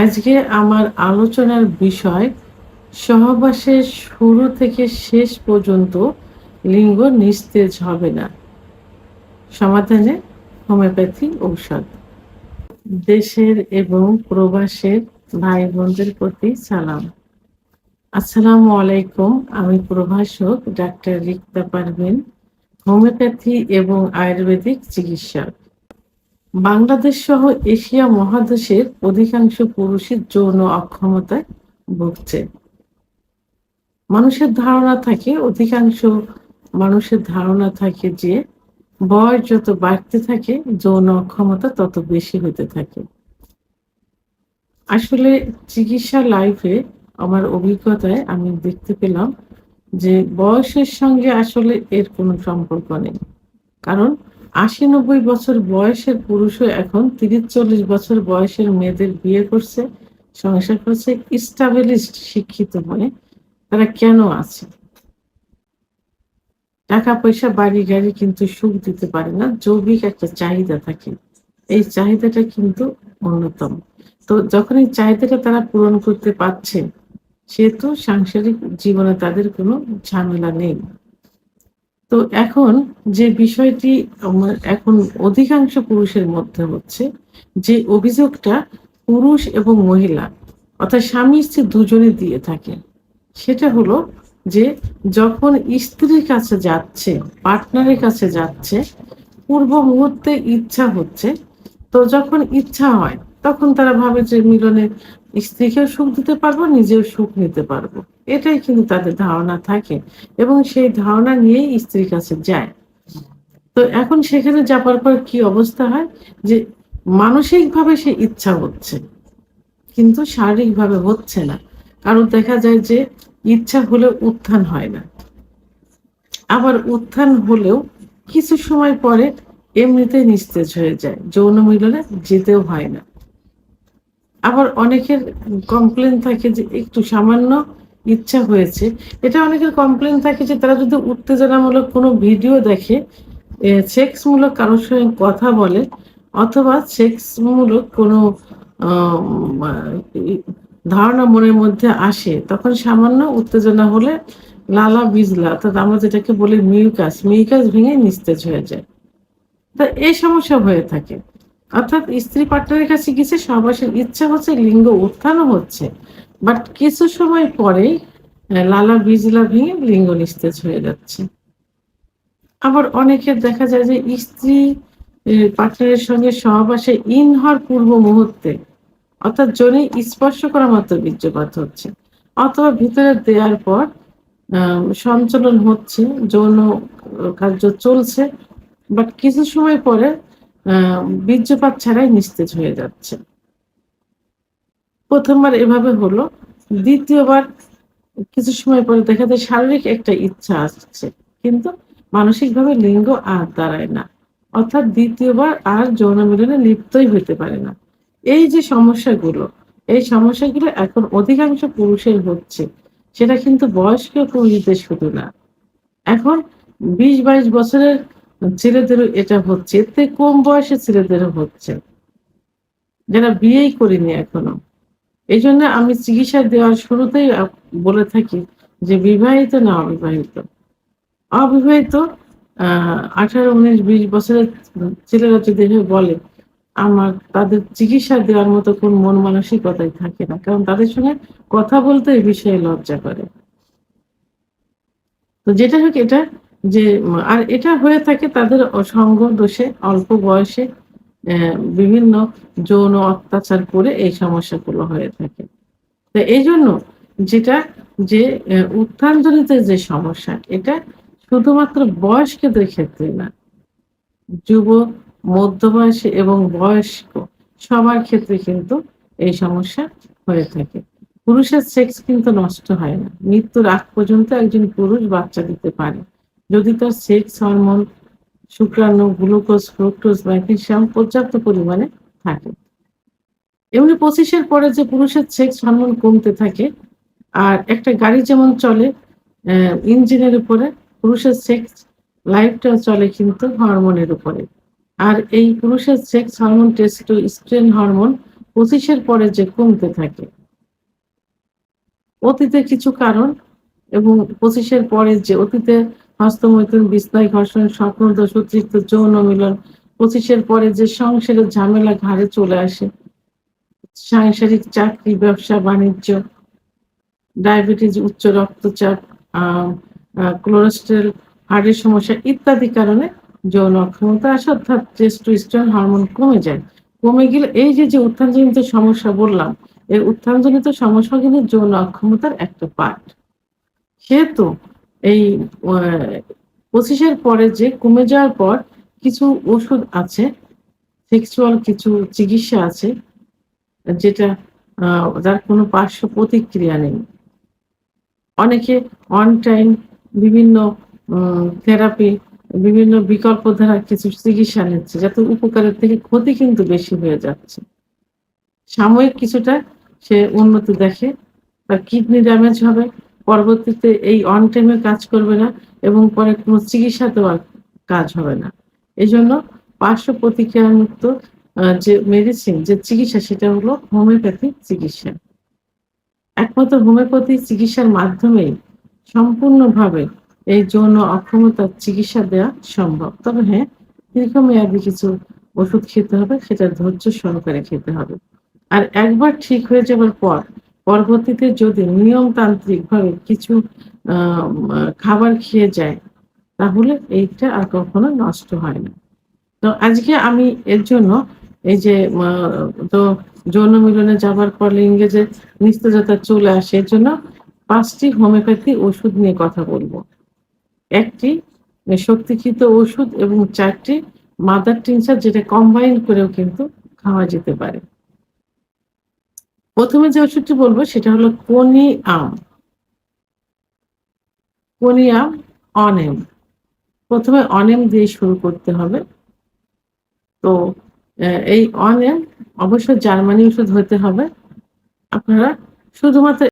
আজকে আমার আলোচনার বিষয় সহবাসের শুরু থেকে শেষ পর্যন্ত লিঙ্গ নিস্তেজ হবে না। সমাধানে হোমিওপ্যাথি ঔষধ। দেশের এবং প্রবাসের ভাই বোনদের প্রতি সালাম। আসসালামু আলাইকুম। আমি প্রভাষক ডাক্তার রিক্তা পারভিন, হোমিওপ্যাথি এবং আয়ুর্বেদিক চিকিৎসক। বাংলাদেশ সহ এশিয়া মহাদেশের অধিকাংশ পুরুষই যৌন অক্ষমতায় ভুগছে। অধিকাংশ মানুষের ধারণা থাকে যে বয়স যত বাড়তে থাকে যৌন অক্ষমতা তত বেশি হতে থাকে। আসলে চিকিৎসা লাইফে আমার অভিজ্ঞতায় আমি দেখতে পেলাম যে বয়সের সঙ্গে আসলে এর কোনো সম্পর্ক নেই। কারণ ৮০-৯০ বছর বয়সের পুরুষও এখন ৩০-৪০ বছর বয়সের মেয়েদের বিয়ে করছে, সংসার করছে, established শিক্ষিত হয়ে। তারা কেন আছে? টাকা পয়সা, বাড়ি গাড়ি কিন্তু সুখ দিতে পারে না। যৌবিক একটা চাহিদা থাকে। এই চাহিদাটা কিন্তু অন্যতম। তো যখন এই চাহিদাটা তারা পূরণ করতে পারছে, সেহেতু সাংসারিক জীবনে তাদের কোনো ঝামেলা নেই। তো এখন যে বিষয়টি এখন অধিকাংশ পুরুষের মধ্যে হচ্ছে, যে অভিযোগটা পুরুষ এবং মহিলা অর্থাৎ স্বামী-স্ত্রী দুজনে দিয়ে থাকে, সেটা হলো যে যখন স্ত্রীর কাছে যাচ্ছে, পার্টনারের কাছে যাচ্ছে, পূর্ব মুহূর্তে ইচ্ছা হচ্ছে, তো যখন ইচ্ছা হয় তখন তারা ভাবে যে মিলনে স্ত্রীকেও সুখ দিতে পারবো, নিজেও সুখ নিতে পারবো। এটাই কিন্তু তাদের ধারণা থাকে এবং সেই ধারণা নিয়েই স্ত্রীর কাছে যায়। তো এখন সেখানে যাবার পর কি অবস্থা হয় যে মানসিকভাবে সে ইচ্ছা হচ্ছে কিন্তু শারীরিকভাবে হচ্ছে না। কারণ দেখা যায় যে ইচ্ছা হলেও উত্থান হয় না। আবার উত্থান হলেও কিছু সময় পরে এমনিতেই নিস্তেজ হয়ে যায়। যৌন মিলনে যেতেও হয় না। আবার অনেকের কমপ্লেইন থাকে যে একটু সামান্য ইচ্ছা হয়েছে। এটা অনেকের কমপ্লেইন থাকে যে তারা যদি উত্তেজনামূলক কোনো ভিডিও দেখে, সেক্সমূলক কারোর সঙ্গে কথা বলে অথবা সেক্সমূলক কোনো আ ই ধারণা মনের মধ্যে আসে, তখন সামান্য উত্তেজনা হলে লালা বিজলা অর্থাৎ আমরা যেটাকে বলি মিউকাস ভেঙে নিস্তেজ হয়ে যায়। তো এই সমস্যা হয়ে থাকে। অর্থাৎ স্ত্রী পার্টনারের কাছে গেছে, সহবাসের ইচ্ছা হচ্ছে, লিঙ্গ উত্থানও হচ্ছে। বাট কিছু সময় পরেই লালা বিজলা ভেঙে লিঙ্গ নিস্তেজ হয়ে যাচ্ছে। আবার অনেকের দেখা যায় যে স্ত্রী পার্টনারের সঙ্গে সহবাসে ইন হওয়ার পূর্ব মুহূর্তে অর্থাৎ যোনি স্পর্শ করা মাত্র বীর্যপাত হচ্ছে। অথবা ভিতরে দেওয়ার পর সঞ্চালন হচ্ছে, যৌন কার্য চলছে। বাট কিছু সময় পরে আ বীর্যপাত ছাড়াই নিস্তেজ হয়ে যাচ্ছে। ১ম বার এভাবে হলো। ২য় বার কিছু সময় পরে দেখা যায় শারীরিক একটা ইচ্ছা আসছে। কিন্তু মানসিকভাবে লিঙ্গ আর দাঁড়ায় না। অর্থাৎ ২য় বার আর যৌন মিলনে লিপ্তই হইতে পারে না। এই যে সমস্যাগুলো, এই সমস্যাগুলো এখন অধিকাংশ পুরুষের হচ্ছে। সেটা কিন্তু বয়স্ক পুরুষদের শুধু না। এখন ২০-২২ বছরের ছেলেদেরও এটা হচ্ছে। এর থেকে কম বয়সের ছেলেদেরও হচ্ছে। যারা বিয়েই করেনি এখনো। এজন্য আমি চিকিৎসা দেওয়ার শুরুতেই বলে থাকি যে বিবাহিত না অবিবাহিত। অবিবাহিত আ ১৮, ১৯, ২০ বছরের ছেলেরা যদি এভাবে বলে, তাদের চিকিৎসা দেওয়ার মতো কোন মন মানসিকতাই থাকে না। কারণ তাদের সঙ্গে কথা বলতে এই বিষয়ে লজ্জা করে। তো যেটা হোক এটা যে আর এটা হয়ে থাকে তাদের সঙ্গ দোষে, অল্প বয়সে বিভিন্ন যৌন অত্যাচার করে এই সমস্যাগুলো হয়ে থাকে। তো এইজন্য যেটা যে উত্থানজনিত যে সমস্যা, এটা শুধুমাত্র বয়স্কদের ক্ষেত্রে না, যুবক, মধ্যবয়সী এবং বয়স্ক সবার ক্ষেত্রে কিন্তু এই সমস্যা হয়ে থাকে। পুরুষের সেক্স কিন্তু নষ্ট হয় না। মৃত্যুর আগ পর্যন্ত একজন পুরুষ বাচ্চা দিতে পারে। যদি তার সেক্স হরমোন, শুক্রাণু, গ্লুকোজ, ফ্রুক্টোজ, ম্যাগনেসিয়াম পর্যাপ্ত পরিমাণে থাকে। এমনি ২৫ এর পরে যে পুরুষের সেক্স হরমোন কমতে থাকে, আর একটা গাড়ি যেমন চলে ইঞ্জিনের উপরে, পুরুষের সেক্স লাইফটাও চলে কিন্তু হরমোনের উপরে। আর এই পুরুষের সেক্স হরমোন টেস্টোস্টেরন হরমোন 25 এর পরে যে কমতে থাকে। অতীতে কিছু কারণ এবং 25 এর পরে যে অতীতে হস্তমৈথুন, বিছনায় ঘর্ষণ, স্বপ্নদোষ, অতিরিক্ত যৌন মিলন, 25 এর পরে যে সংসারের ঝামেলা ঘাড়ে চলে আসে, সাংসারিক চাকরি, ব্যবসা-বাণিজ্য, ডায়াবেটিস, উচ্চ রক্তচাপ, আ আ কোলেস্টেরল, হার্টের সমস্যা ইত্যাদি কারণে যৌন অক্ষমতা আসে অর্থাৎ টেস্টোস্টেরন হরমোন কমে যায়। কমে গেলে এই যে উত্থানজনিত সমস্যা বললাম, এই উত্থানজনিত সমস্যা কিন্তু যৌন অক্ষমতার একটা পার্ট। সেহেতু এই অ্যা 25 এর পরে যে কমে যাওয়ার পর কিছু ওষুধ আছে, সেক্সুয়াল কিছু চিকিৎসা আছে যেটা আ যার কোনো পার্শ্ব প্রতিক্রিয়া নেই। অনেকে অন টাইম বিভিন্ন থেরাপি, বিভিন্ন বিকল্প ধারার কিছু চিকিৎসা নিচ্ছে যাতে উপকারের থেকে ক্ষতি কিন্তু বেশি হয়ে যাচ্ছে। সাময়িক কিছুটা সে উন্নতি দেখে, তার কিডনি ড্যামেজ হবে, পরবর্তীতে এই অন টাইম এ কাজ করবে না এবং পরে কোনো চিকিৎসাতেও আর কাজ হবে না। এজন্য পার্শ্ব প্রতিক্রিয়ামুক্ত যে মেডিসিন যে চিকিৎসা সেটা হলো হোমিওপ্যাথিক চিকিৎসা। একমাত্র হোমিওপ্যাথি চিকিৎসার মাধ্যমেই সম্পূর্ণভাবে এই যৌন অক্ষমতার চিকিৎসা দেওয়া সম্ভব। তবে হ্যাঁ, দীর্ঘমেয়াদী কিছু ওষুধ খেতে হবে, সেটা ধৈর্য সহকারে খেতে হবে। আর একবার ঠিক হয়ে যাবার পর, পরবর্তীতে যদি নিয়মতান্ত্রিকভাবে কিছু আ মা খাবার খেয়ে যায়, তাহলে এইটা আর কখনো নষ্ট হয় না। তো আজকে আমি এর জন্য এই যে তো যৌন মিলনে যাবার পর লিঙ্গে যে নিস্তেজতা চলে আসে এর জন্য ৫ টি হোমিওপ্যাথি ওষুধ নিয়ে কথা বলব। ১ টি শক্তিকৃত ওষুধ এবং ৪ টি মাদার টিনচার যেটা কম্বাইন করেও কিন্তু খাওয়া যেতে পারে। ১ম এ যে ওষুধটি বলব সেটা হলো কোনিআম, কোনিয়াম, অনেম। ১ম এ অনেম দিয়ে শুরু করতে হবে। তো এই অনেম অবশ্যই জার্মানি ওষুধ হতে হবে। আপনারা শুধুমাত্র